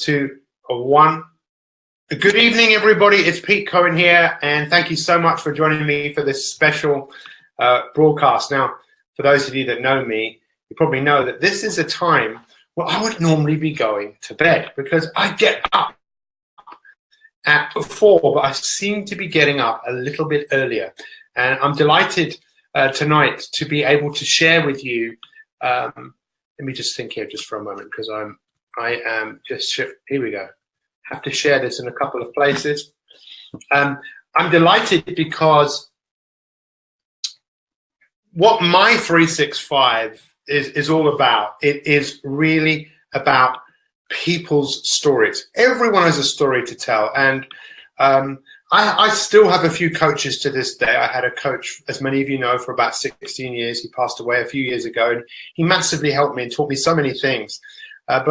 2, 1. Good evening, everybody. It's Pete Cohen here, and thank you so much for joining me for this special broadcast. Now, for those of you that know me, you probably know that this is a time where I would normally be going to bed because I get up at 4, but I seem to be getting up a little bit earlier. And I'm delighted tonight to be able to share with you. Let me just think here just for a moment because I am just, here we go. Have to share this in a couple of places. I'm delighted because what my 365 is all about, it is really about people's stories. Everyone has a story to tell. And I still have a few coaches to this day. I had a coach, as many of you know, for about 16 years. He passed away a few years ago, and he massively helped me and taught me so many things. But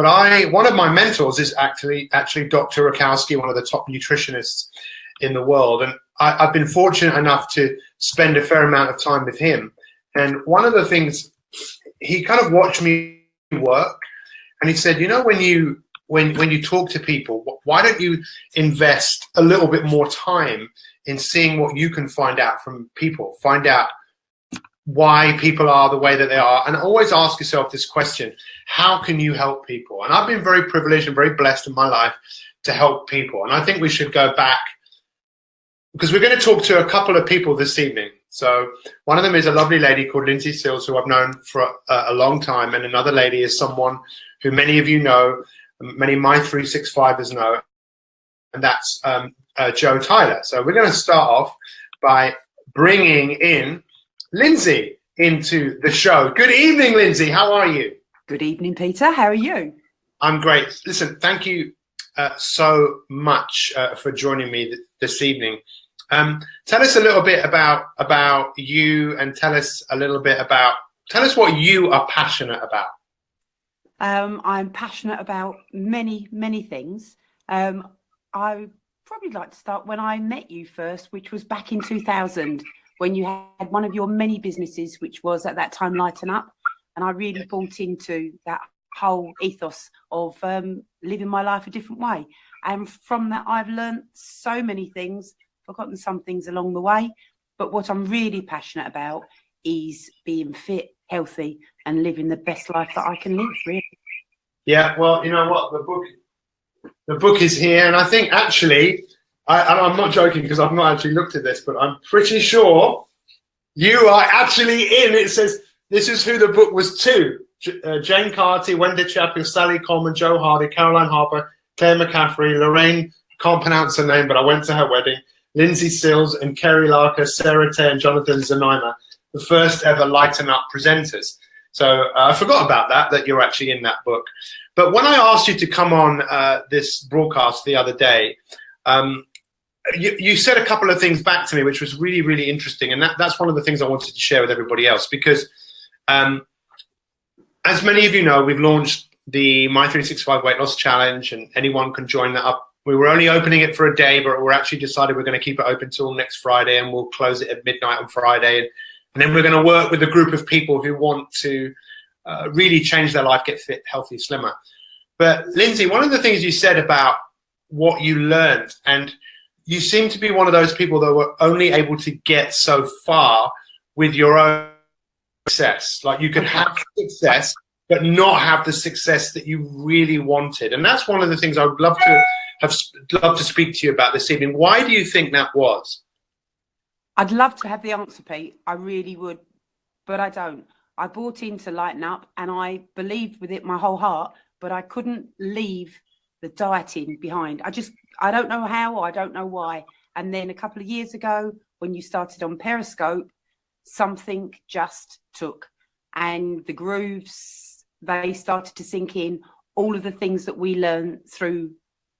one of my mentors is actually Dr. Rakowski, one of the top nutritionists in the world. And I've been fortunate enough to spend a fair amount of time with him. And one of the things, he kind of watched me work, and he said, you know, when you talk to people, why don't you invest a little bit more time in seeing what you can find out from people, find out why people are the way that they are, and always ask yourself this question: how can you help people? And I've been very privileged and very blessed in my life to help people. And I think we should go back, because we're going to talk to a couple of people this evening. So one of them is a lovely lady called Lindsay Sills, who I've known for a long time. And another lady is someone who many of you know, many of my 365ers know, and that's Joe Tyler. So we're going to start off by bringing in Lindsay into the show. Good evening, Lindsay. How are you? Good evening, Peter. How are you? I'm great. Listen, thank you so much for joining me this evening. Tell us a little bit about you, and tell us what you are passionate about. I'm passionate about many, many things. I probably like to start when I met you first, which was back in 2000, when you had one of your many businesses, which was at that time Lighten Up. And I really bought into that whole ethos of living my life a different way. And from that, I've learned so many things, forgotten some things along the way. But what I'm really passionate about is being fit, healthy, and living the best life that I can live, really. Yeah, well, you know what? The book is here. And I think actually, I'm not joking because I've not actually looked at this, but I'm pretty sure you are actually in. It says this is who the book was to. Jane Carty, Wendy Chappell, Sally Coleman, Joe Hardy, Caroline Harper, Claire McCaffrey, Lorraine, can't pronounce her name, but I went to her wedding, Lindsay Sills and Kerry Larker, Sarah Tay and Jonathan Zanaima, the first ever Lighten Up presenters. So I forgot about that you're actually in that book. But when I asked you to come on this broadcast the other day, you said a couple of things back to me, which was really, really interesting. And that's one of the things I wanted to share with everybody else, because as many of you know, we've launched the My 365 Weight Loss Challenge, and anyone can join that up. We were only opening it for a day, but we're actually decided we're going to keep it open till next Friday, and we'll close it at midnight on Friday. And then we're going to work with a group of people who want to really change their life, get fit, healthy, slimmer. But Lindsay, one of the things you said about what you learned, and you seem to be one of those people that were only able to get so far with your own success. Like, you could have success, but not have the success that you really wanted. And that's one of the things I would love to speak to you about this evening. Why do you think that was? I'd love to have the answer, Pete. I really would, but I don't. I bought into Lighten Up and I believed with it my whole heart, but I couldn't leave the dieting behind. I don't know how, I don't know why. And then a couple of years ago, when you started on Periscope, something just took, and the grooves, they started to sink in. All of the things that we learned through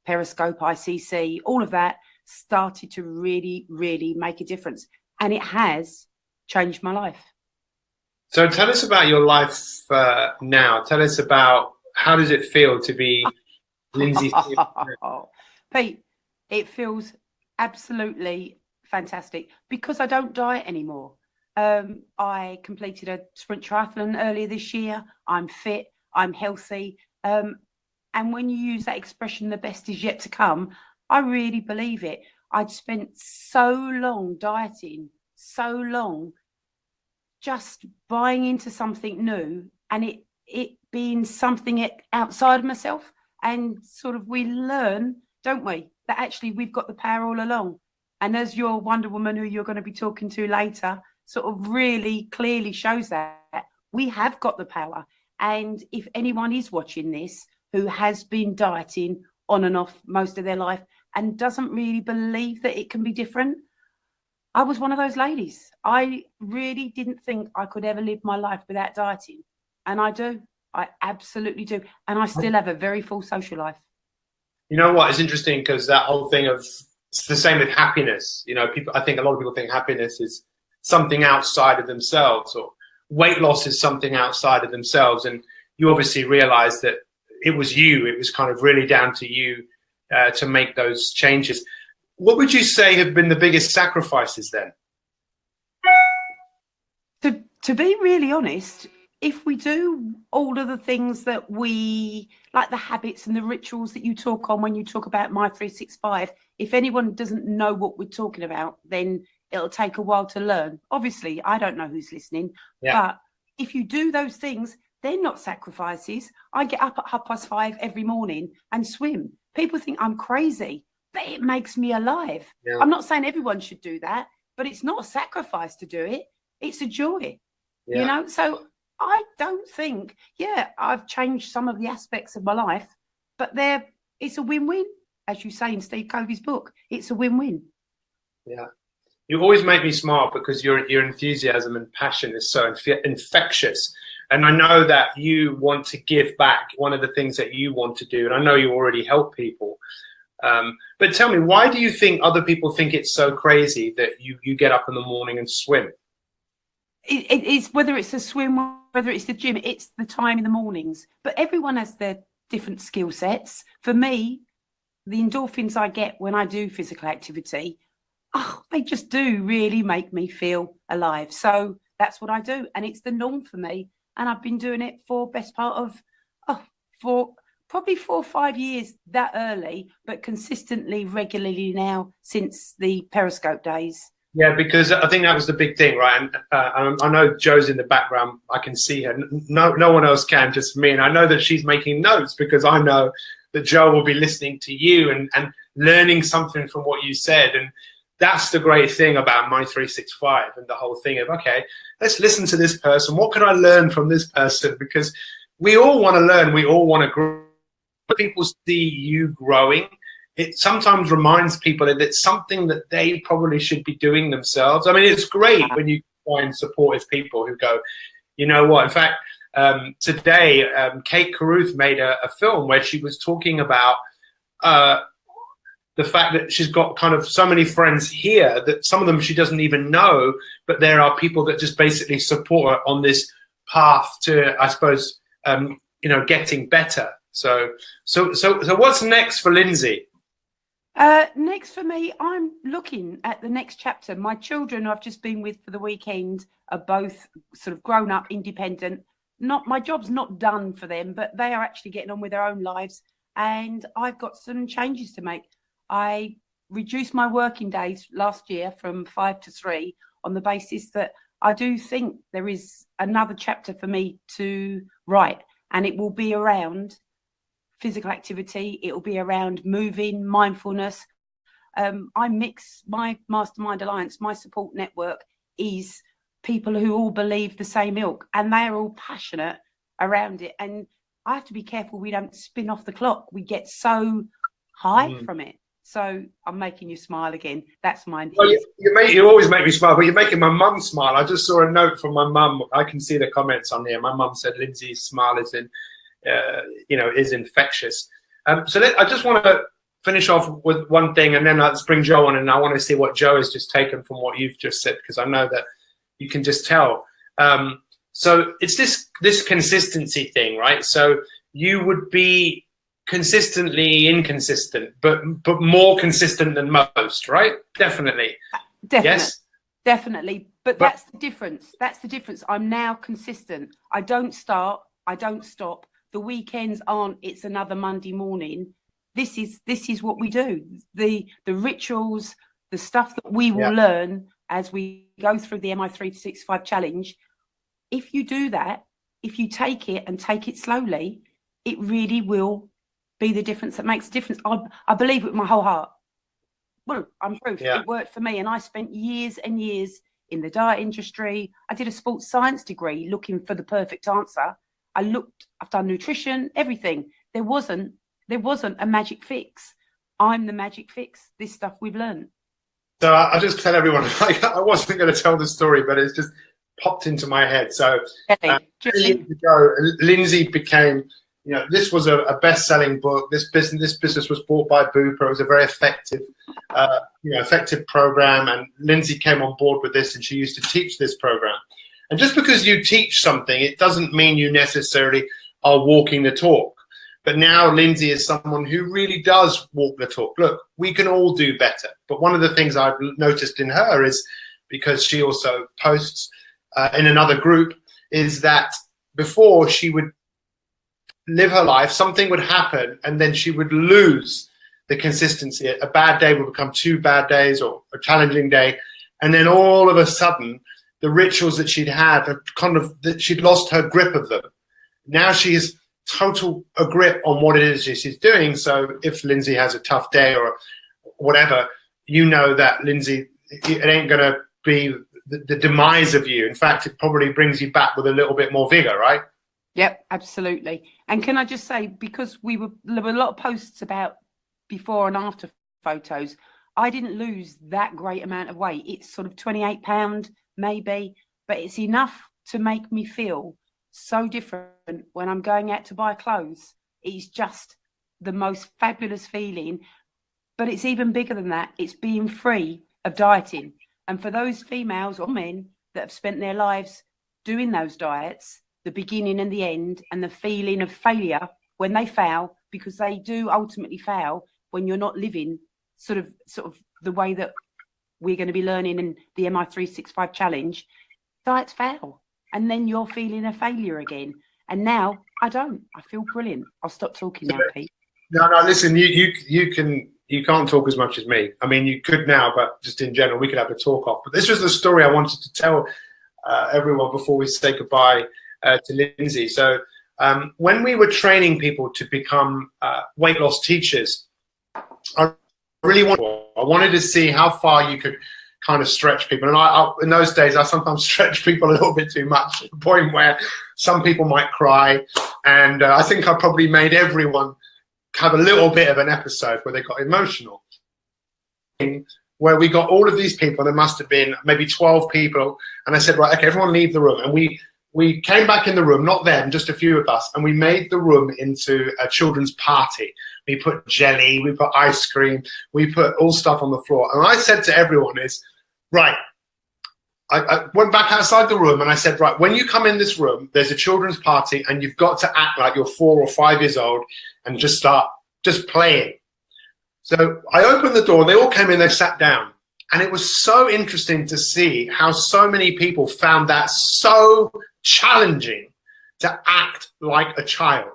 Periscope, ICC, all of that started to really, really make a difference. And it has changed my life. So tell us about your life now. Tell us about, how does it feel to be Lindsay? Pete, it feels absolutely fantastic because I don't diet anymore. I completed a sprint triathlon earlier this year. I'm fit, I'm healthy. And when you use that expression, the best is yet to come, I really believe it. I'd spent so long dieting, so long just buying into something new, and it being something outside of myself. And sort of we learn, don't we, that actually we've got the power all along. And as your Wonder Woman, who you're going to be talking to later, sort of really clearly shows that we have got the power. And if anyone is watching this who has been dieting on and off most of their life and doesn't really believe that it can be different, I was one of those ladies. I really didn't think I could ever live my life without dieting. And I do. I absolutely do. And I still have a very full social life. You know what? It's interesting because that whole thing of, it's the same with happiness. You know, people, I think a lot of people think happiness is something outside of themselves, or weight loss is something outside of themselves. And you obviously realize that it was you. It was kind of really down to you to make those changes. What would you say have been the biggest sacrifices then? To be really honest, if we do all of the things that we like, the habits and the rituals that you talk on when you talk about My 365, if anyone doesn't know what we're talking about, then it'll take a while to learn. Obviously, I don't know who's listening, but if you do those things, they're not sacrifices. I get up at 5:30 every morning and swim. People think I'm crazy, but it makes me alive. Yeah. I'm not saying everyone should do that, but it's not a sacrifice to do it. It's a joy, you know? So I don't think, I've changed some of the aspects of my life, but it's a win-win. As you say in Steve Covey's book, it's a win-win. Yeah. You always make me smile because your enthusiasm and passion is so infectious. And I know that you want to give back, one of the things that you want to do. And I know you already help people. But tell me, why do you think other people think it's so crazy that you get up in the morning and swim? It's whether it's a swim, whether it's the gym, it's the time in the mornings. But everyone has their different skill sets. For me, the endorphins I get when I do physical activity, they just do really make me feel alive. So that's what I do. And it's the norm for me. And I've been doing it for best part of, for probably 4 or 5 years that early, but consistently, regularly now since the Periscope days. Yeah, because I think that was the big thing, right? And I know Joe's in the background. I can see her. No one else can, just me. And I know that she's making notes because I know that Joe will be listening to you and learning something from what you said. And that's the great thing about My 365 and the whole thing of, okay, let's listen to this person. What can I learn from this person? Because we all want to learn. We all want to grow. People see you growing. It sometimes reminds people that it's something that they probably should be doing themselves. I mean, it's great when you find supportive people who go, you know what? In fact, today, Kate Carruth made a film where she was talking about the fact that she's got kind of so many friends here that some of them she doesn't even know, but there are people that just basically support her on this path to, I suppose, getting better. So what's next for Lindsay? Next for me, I'm looking at the next chapter. My children who I've just been with for the weekend are both sort of grown up, independent. My job's not done for them, but they are actually getting on with their own lives. And I've got some changes to make. I reduced my working days last year from 5 to 3 on the basis that I do think there is another chapter for me to write, and it will be around physical activity. It will be around moving, mindfulness. I mix my Mastermind Alliance, my support network is people who all believe the same ilk, and they're all passionate around it. And I have to be careful we don't spin off the clock. We get so high from it. So I'm making you smile again. That's mine. Well, you always make me smile, but you're making my mum smile. I just saw a note from my mum. I can see the comments on here. My mum said Lindsay's smile is is infectious. So I just want to finish off with one thing, and then let's bring Joe on, and I want to see what Joe has just taken from what you've just said, because I know that you can just tell. So it's this consistency thing, right? So you would be consistently inconsistent, but more consistent than most, right? Definitely. Yes? Definitely. But that's the difference. That's the difference. I'm now consistent. I don't start. I don't stop. the weekends aren't, it's another Monday morning. This is what we do. The rituals, the stuff that we will learn as we go through the MI365 challenge. If you do that, if you take it and take it slowly, it really will be the difference that makes a difference. I believe with my whole heart. Well, I'm proof. It worked for me, and I spent years and years in the diet industry. I did a sports science degree looking for the perfect answer. I've done nutrition, everything. There wasn't a magic fix. I'm the magic fix. This stuff we've learned. So I just tell everyone, I wasn't going to tell the story, but it's just popped into my head. So 2 years ago, Lindsay became, this was a best-selling book. This business was bought by Bupa. It was a very effective, effective program. And Lindsay came on board with this, and she used to teach this program. And just because you teach something, it doesn't mean you necessarily are walking the talk. But now Lindsay is someone who really does walk the talk. Look, we can all do better. But one of the things I've noticed in her is, because she also posts in another group, is that before she would live her life, something would happen, and then she would lose the consistency. A bad day would become 2 bad days, or a challenging day. And then all of a sudden, the rituals that she'd had, that she'd lost her grip of them. Now she's total a grip on what it is she's doing. So if Lindsay has a tough day or whatever, that Lindsay, it ain't going to be the demise of you. In fact, it probably brings you back with a little bit more vigor, right? Yep, absolutely. And can I just say, because there were a lot of posts about before and after photos, I didn't lose that great amount of weight. It's sort of 28 pounds maybe, but it's enough to make me feel so different when I'm going out to buy clothes. It's just the most fabulous feeling. But it's even bigger than that. It's being free of dieting. And for those females or men that have spent their lives doing those diets, the beginning and the end, and the feeling of failure when they fail, because they do ultimately fail when you're not living sort of the way that we're going to be learning in the MI365 challenge, diets fail. And then you're feeling a failure again. And now I don't. I feel brilliant. I'll stop talking now, Pete. No, listen, you can't talk as much as me. I mean, you could now, but just in general, we could have a talk off. But this was the story I wanted to tell everyone before we say goodbye to Lindsay. So when we were training people to become weight loss teachers, I wanted to see how far you could kind of stretch people. And I in those days, I sometimes stretched people a little bit too much, to the point where some people might cry. And I think I probably made everyone have a little bit of an episode where they got emotional, where we got all of these people. There must have been maybe 12 people. And I said, right, okay, everyone leave the room. And we came back in the room, not them, just a few of us, and we made the room into a children's party. We put jelly, we put ice cream, we put all stuff on the floor. And I said to everyone right, I went back outside the room and I said, right, when you come in this room, there's a children's party and you've got to act like you're 4 or 5 years old and just start playing. So I opened the door, they all came in, they sat down. And it was so interesting to see how so many people found that so challenging to act like a child.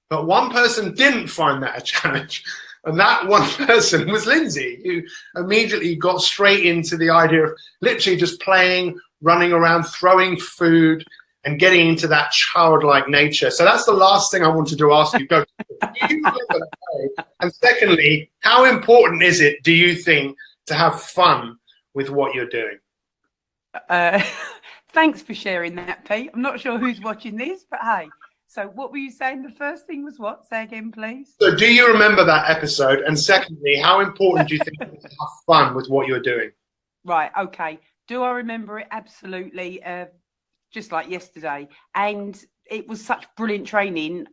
But one person didn't find that a challenge. And that one person was Lindsay, who immediately got straight into the idea of literally just playing, running around, throwing food, and getting into that childlike nature. So that's the last thing I wanted to ask you. Do you remember that day? And secondly, how important is it, do you think, to have fun with what you're doing? Thanks for sharing that, Pete. I'm not sure who's watching this, but hey. So what were you saying? The first thing was what? Say again, please. So do you remember that episode? And secondly, how important do you think it is to have fun with what you're doing? Right, okay. Do I remember it? Absolutely. Just like yesterday. And it was such brilliant training.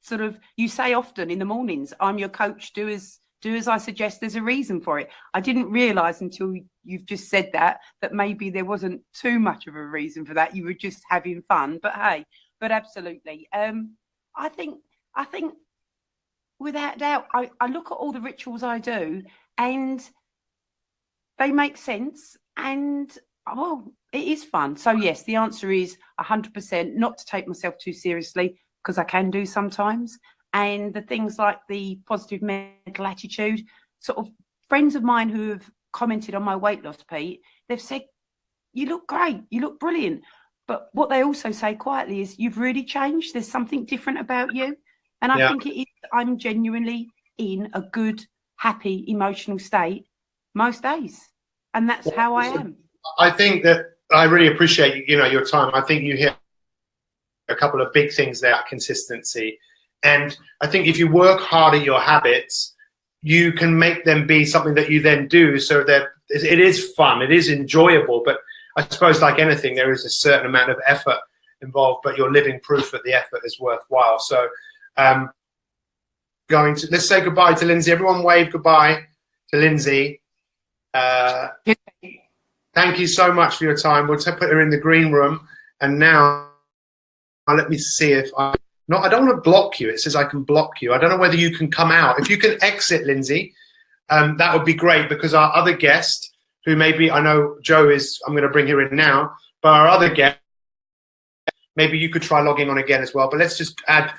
Sort of, you say often in the mornings, I'm your coach, do as I suggest. There's a reason for it. I didn't realise until you've just said that maybe there wasn't too much of a reason for that. You were just having fun. But hey, but absolutely. I think without doubt, I look at all the rituals I do and they make sense, and well, it is fun. So yes, the answer is 100% not to take myself too seriously, because I can do sometimes. And the things like the positive mental attitude, sort of friends of mine who have commented on my weight loss, Pete, they've said, you look great, you look brilliant. But what they also say quietly is, you've really changed. There's something different about you. And I think it is, I'm genuinely in a good, happy, emotional state most days. And that's how I am. I think that I really appreciate, your time. I think you hit a couple of big things there, consistency. And I think if you work hard at your habits, you can make them be something that you then do, so that it is fun, it is enjoyable. But I suppose, like anything, there is a certain amount of effort involved, but you're living proof that the effort is worthwhile. So let's say goodbye to Lindsay. Everyone wave goodbye to Lindsay. Thank you so much for your time. We'll put her in the green room. And now let me see if I don't want to block you. It says I can block you. I don't know whether you can come out. If you can exit, Lindsay, that would be great, because our other guest, who maybe, I know Joe is, I'm going to bring her in now, but our other guest, maybe you could try logging on again as well. But let's just add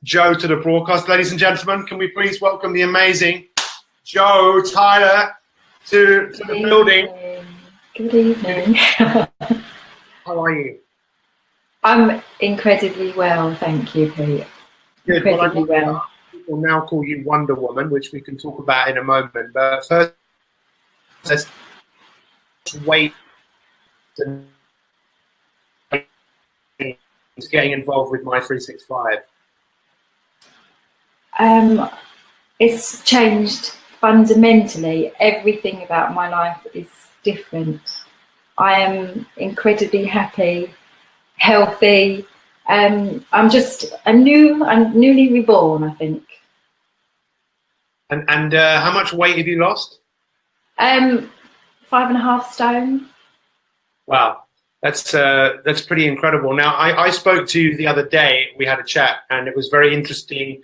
Joe to the broadcast. Ladies and gentlemen, can we please welcome the amazing Joe Tyler to the building. Good evening. How are you? I'm incredibly well, thank you, Pete. Good. Incredibly well. People now call you Wonder Woman, which we can talk about in a moment. But first, let's wait to getting involved with My 365. It's changed fundamentally. Everything about my life is different. I am incredibly happy, healthy. I'm newly reborn, I think. And how much weight have you lost? 5.5 stone. Wow, that's pretty incredible. Now, I spoke to you the other day. We had a chat, and it was very interesting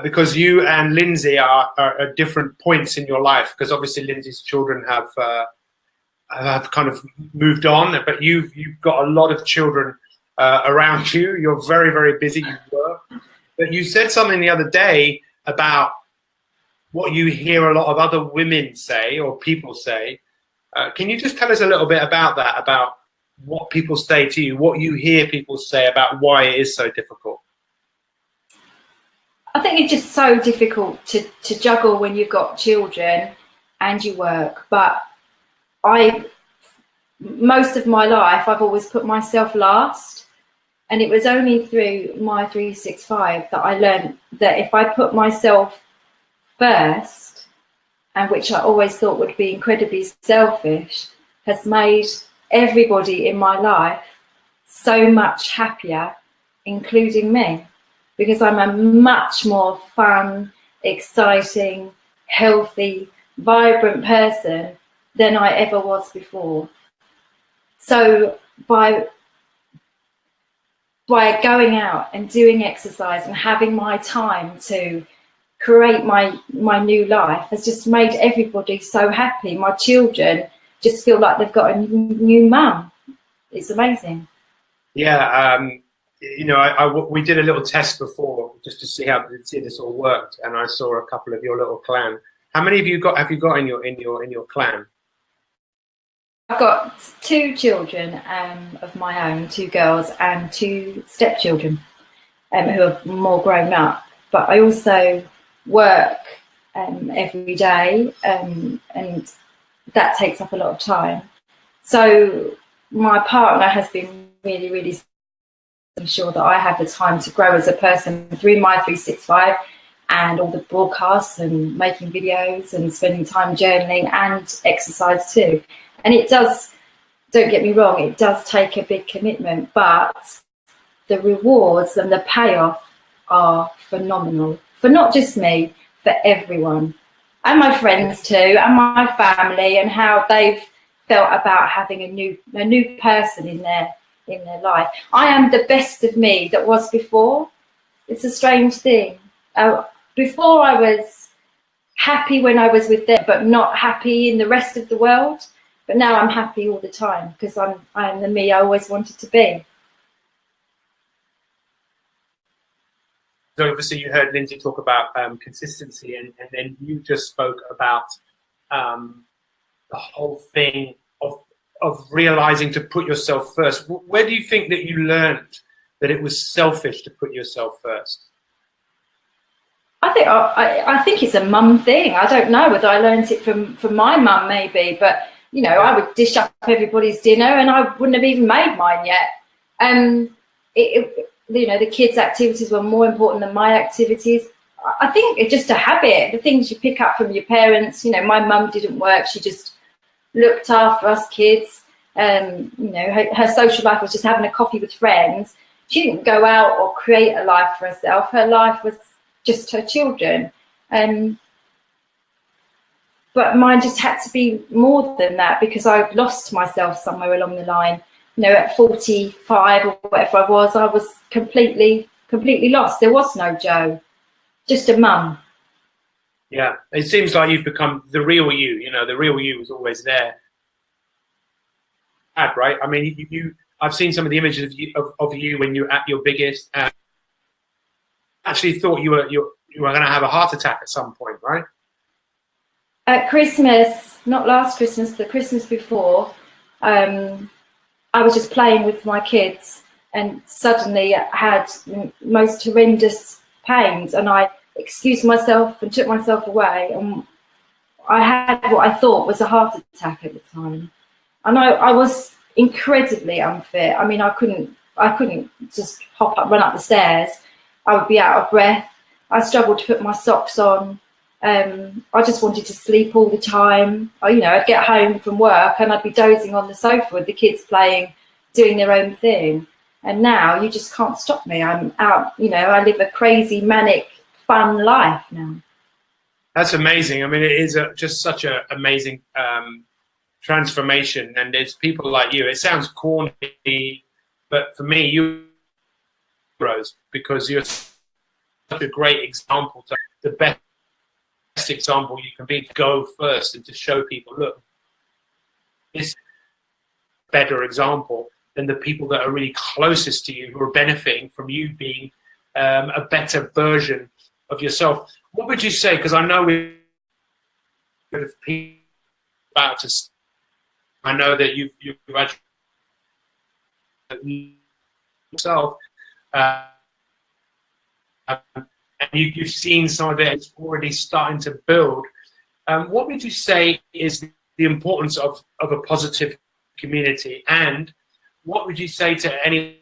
because you and Lindsay are at different points in your life. Because obviously, Lindsay's children have kind of moved on, but you've got a lot of children around you. You're very, very busy. You work, but you said something the other day about what you hear a lot of other women say or people say. Can you just tell us a little bit about that, about what people say to you, what you hear people say about why it is so difficult? I think it's just so difficult to juggle when you've got children and you work. But most of my life, I've always put myself last. And it was only through My 365 that I learned that if I put myself first, and which I always thought would be incredibly selfish, has made everybody in my life so much happier, including me, because I'm a much more fun, exciting, healthy, vibrant person than I ever was before. So by going out and doing exercise and having my time to create my new life has just made everybody so happy. My children just feel like they've got a new mum. It's amazing. Yeah, we did a little test before just to see how this all worked, and I saw a couple of your little clan. How many have you got in your clan? I've got 2 children of my own, 2 girls and 2 stepchildren who are more grown up. But I also work every day, and that takes up a lot of time. So my partner has been really, really sure that I have the time to grow as a person through My 365 and all the broadcasts and making videos and spending time journaling and exercise too. And it does, don't get me wrong, it does take a big commitment, but the rewards and the payoff are phenomenal for not just me, for everyone, and my friends too, and my family, and how they've felt about having a new person in their life. I am the best of me that was before. It's a strange thing. Before I was happy when I was with them, but not happy in the rest of the world. But now I'm happy all the time because I'm the me I always wanted to be. obviously you heard Lindsay talk about consistency, and then you just spoke about the whole thing of realizing to put yourself first. Where do you think that you learned that it was selfish to put yourself first? I think it's a mum thing. I don't know whether I learned it from my mum, maybe, but you know, I would dish up everybody's dinner, and I wouldn't have even made mine yet. You know, the kids' activities were more important than my activities. I think it's just a habit. The things you pick up from your parents. You know, my mum didn't work; she just looked after us kids. You know, her social life was just having a coffee with friends. She didn't go out or create a life for herself. Her life was just her children. But mine just had to be more than that, because I lost myself somewhere along the line. You know, at 45 or whatever I was completely lost. There was no Jo, just a mum. Yeah, it seems like you've become the real you. You know, the real you was always there. Right? I mean, I've seen some of the images of you when you're at your biggest. Actually, thought you were going to have a heart attack at some point, right? At Christmas, not last Christmas, the Christmas before, I was just playing with my kids, and suddenly I had the most horrendous pains, and I excused myself and took myself away, and I had what I thought was a heart attack at the time. And I was incredibly unfit. I mean, I couldn't just run up the stairs. I would be out of breath. I struggled to put my socks on. I just wanted to sleep all the time. You know, I'd get home from work and I'd be dozing on the sofa with the kids playing, doing their own thing. And now you just can't stop me. I'm out, you know, I live a crazy, manic, fun life now. That's amazing. I mean, it is just such an amazing transformation. And it's people like you. It sounds corny, but for me, you heroes, because you're such a great example, to the best example you can be, to go first and to show people, look, this better example than the people that are really closest to you, who are benefiting from you being a better version of yourself. What would you say? Because I know we've people about to. I know that you've actually yourself, and you've seen some of it. It's already starting to build. What would you say is the importance of a positive community, and what would you say to anyone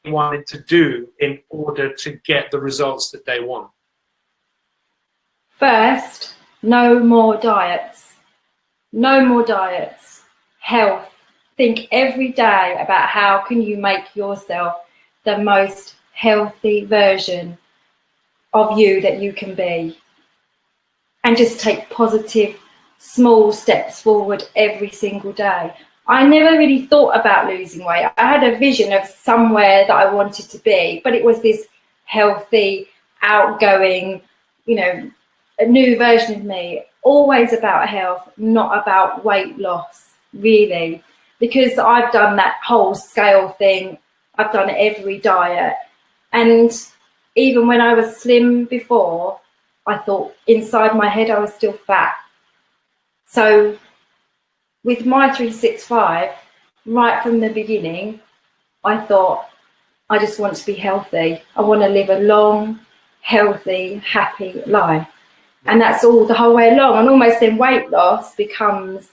wanting to do in order to get the results that they want? First, no more diets. No more diets. Health. Think every day about how can you make yourself the most healthy version of you that you can be. And just take positive, small steps forward every single day. I never really thought about losing weight. I had a vision of somewhere that I wanted to be, but it was this healthy, outgoing, you know, a new version of me, always about health, not about weight loss, really. Because I've done that whole scale thing. I've done every diet. And even when I was slim before, I thought inside my head I was still fat. So with my 365, right from the beginning, I thought, I just want to be healthy. I want to live a long, healthy, happy life. And that's all the whole way along. And almost then weight loss becomes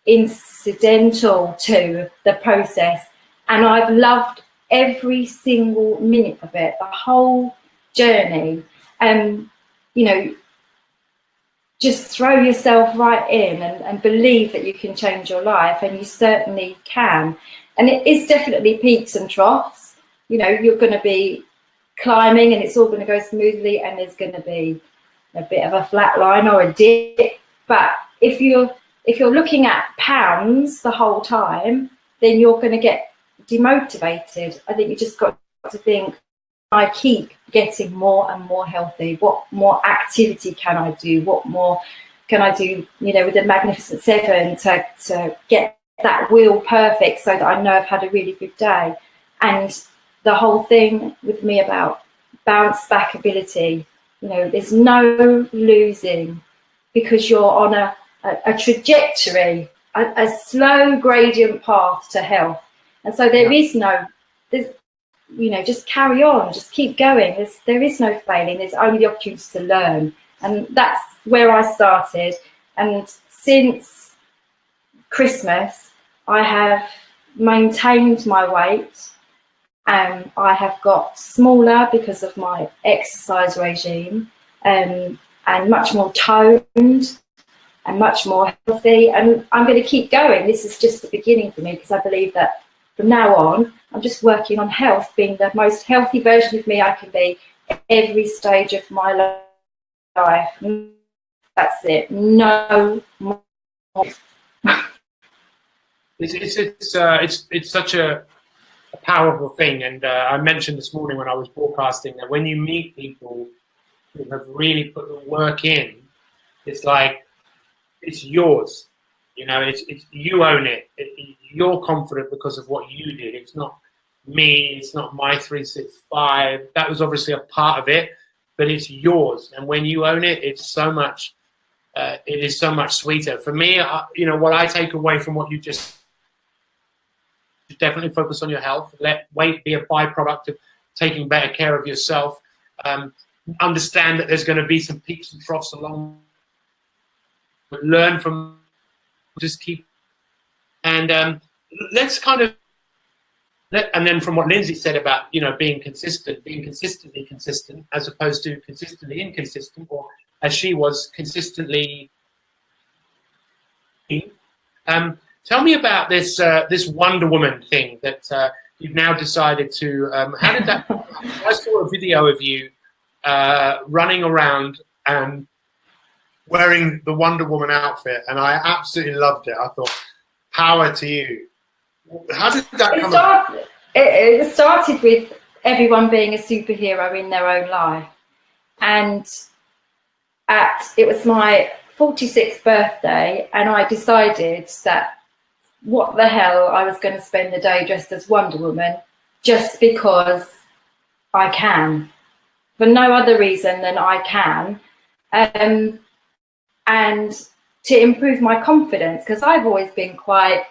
incidental to the process. And I've loved every single minute of it, the whole journey. And, you know, just throw yourself right in and believe that you can change your life, and you certainly can. And it is definitely peaks and troughs. You know, you're going to be climbing and it's all going to go smoothly, and there's going to be a bit of a flat line or a dip. But if you're looking at pounds the whole time, then you're going to get demotivated. I think you just got to think, I keep getting more and more healthy. What more activity can I do? What more can I do, you know, with the Magnificent Seven to get that wheel perfect so that I know I've had a really good day? And the whole thing with me about bounce back ability. You know, there's no losing, because you're on a trajectory, a slow gradient path to health. And so there is no, you know, just carry on, just keep going. There is no failing. There's only the opportunity to learn. And that's where I started. And since Christmas, I have maintained my weight. I have got smaller because of my exercise regime, and much more toned and much more healthy. And I'm going to keep going. This is just the beginning for me, because I believe that from now on, I'm just working on health, being the most healthy version of me I can be every stage of my life. That's it. No more. It's such a powerful thing, and I mentioned this morning when I was broadcasting that when you meet people who have really put the work in, it's like it's yours. You know, it's you own it. You're confident because of what you did. It's not me. It's not my 365. That was obviously a part of it, but it's yours. And when you own it, it's so much. It is so much sweeter for me. You know, what I take away from what you just definitely focus on your health. Let weight be a byproduct of taking better care of yourself. Understand that there's going to be some peaks and troughs along. But learn from. Just keep. And let's kind of. And then from what Lindsay said about, you know, being consistently consistent, as opposed to consistently inconsistent, or as she was, consistently. Tell me about this this Wonder Woman thing that you've now decided to. How did that? I saw a video of you running around and wearing the Wonder Woman outfit, and I absolutely loved it. I thought, power to you. How did that come about? It started with everyone being a superhero in their own life, and it was my 46th birthday, and I decided that what the hell, I was going to spend the day dressed as Wonder Woman just because I can, for no other reason than I can, and to improve my confidence, because I've always been quite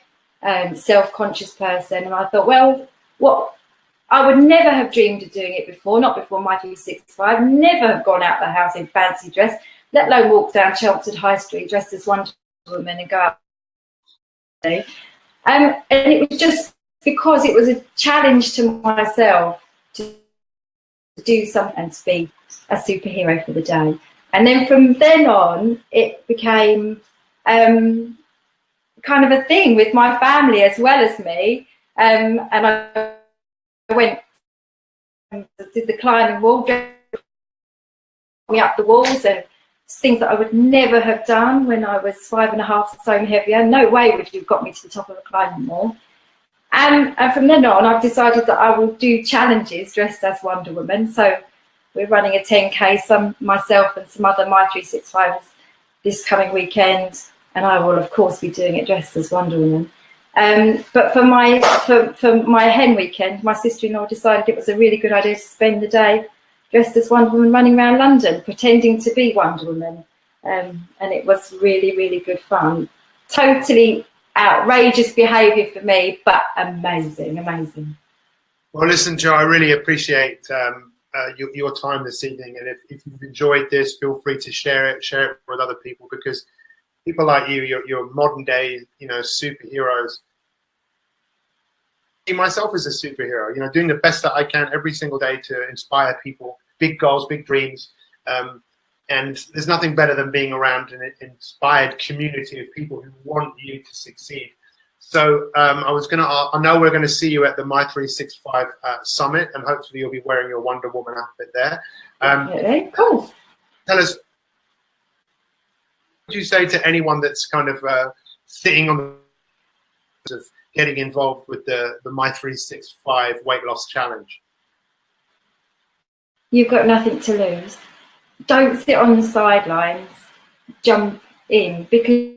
self-conscious person, and I thought, well, what I would never have dreamed of doing it before, not before my 365, never have gone out the house in fancy dress, let alone walk down Chelmsford High Street dressed as Wonder Woman and go out. And it was just because it was a challenge to myself to do something and to be a superhero for the day. And then from then on, it became kind of a thing with my family as well as me. And I went and did the climbing wall, me up the walls, and things that I would never have done when I was 5.5 stone heavier. No way would you have got me to the top of a climbing wall. And from then on, I've decided that I will do challenges dressed as Wonder Woman. So we're running a 10K, myself and some other My 365s this coming weekend, and I will of course be doing it dressed as Wonder Woman. But for my hen weekend, my sister-in-law decided it was a really good idea to spend the day dressed as Wonder Woman running around London, pretending to be Wonder Woman. And it was really, really good fun. Totally outrageous behaviour for me, but amazing, amazing. Well, listen, Jo, I really appreciate your time this evening, and if you've enjoyed this, feel free to share it with other people, because people like you, you're modern day, you know, superheroes. Me myself as a superhero, you know, doing the best that I can every single day to inspire people, big goals, big dreams, and there's nothing better than being around an inspired community of people who want you to succeed. So I know we're going to see you at the My 365 Summit, and hopefully you'll be wearing your Wonder Woman outfit there. Cool. Tell us, what would you say to anyone that's kind of sitting on the of getting involved with the My 365 weight loss challenge? You've got nothing to lose. Don't sit on the sidelines. Jump in, because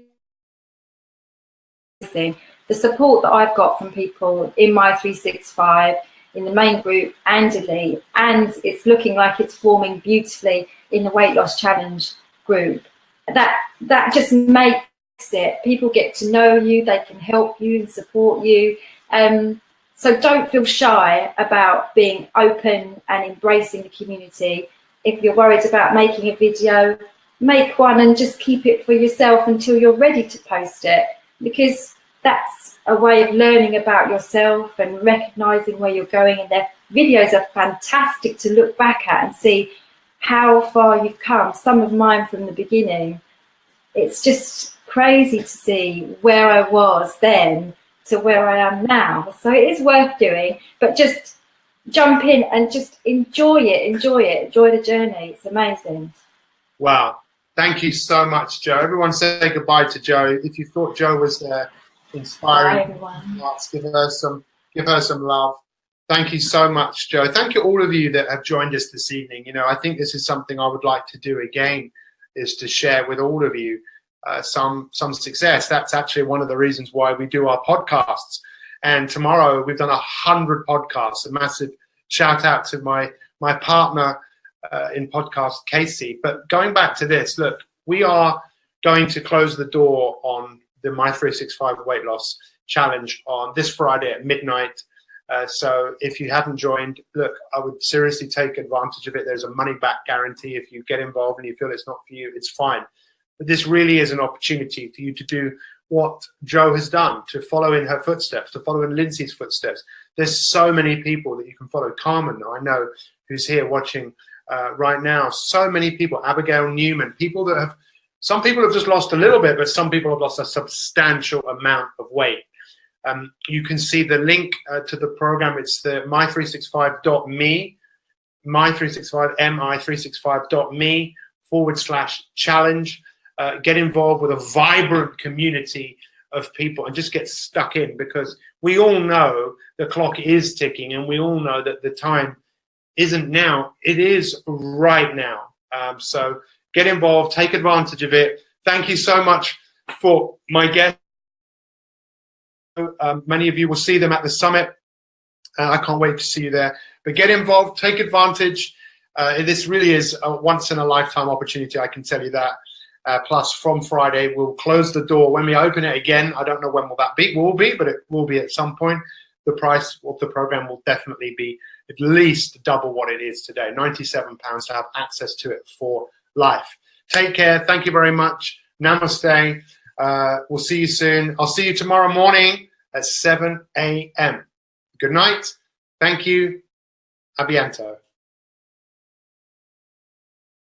the support that I've got from people in My 365 in the main group and elite, and it's looking like it's forming beautifully in the weight loss challenge group. That just makes it, people get to know you, they can help you and support you. So don't feel shy about being open and embracing the community. If you're worried about making a video, make one and just keep it for yourself until you're ready to post it, because that's a way of learning about yourself and recognizing where you're going. And their videos are fantastic to look back at and see how far you've come. Some of mine from the beginning, it's just crazy to see where I was then to where I am now. So it is worth doing, but just jump in and just enjoy the journey. It's amazing. Wow. Thank you so much, Joe. Everyone say goodbye to Joe. If you thought Joe was inspiring, give her some love. Thank you so much, Joe. Thank you all of you that have joined us this evening. You know, I think this is something I would like to do again, is to share with all of you some success. That's actually one of the reasons why we do our podcasts. And tomorrow we've done 100 podcasts. A massive shout out to my partner in podcast, Casey. But going back to this, look, we are going to close the door on the My365 Weight Loss Challenge on this Friday at midnight. So if you haven't joined, look, I would seriously take advantage of it. There's a money back guarantee. If you get involved and you feel it's not for you, it's fine. But this really is an opportunity for you to do what Joe has done, to follow in her footsteps, to follow in Lindsay's footsteps. There's so many people that you can follow. Carmen, I know, who's here watching right now. So many people. Abigail Newman. Some people have just lost a little bit, but some people have lost a substantial amount of weight. You can see the link to the program. It's the my365.me, mi365.me/challenge. Get involved with a vibrant community of people and just get stuck in, because we all know the clock is ticking and we all know that the time isn't now, it is right now. So get involved, take advantage of it. Thank you so much for my guests. Many of you will see them at the summit. I can't wait to see you there. But get involved, take advantage. This really is a once-in-a-lifetime opportunity, I can tell you that. Plus, from Friday, we'll close the door. When we open it again, I don't know when will that be, but it will be at some point. The price of the program will definitely be at least double what it is today, £97 to have access to it for life. Take care. Thank you very much. Namaste. We'll see you soon. I'll see you tomorrow morning at 7 a.m. Good night. Thank you. A bientôt.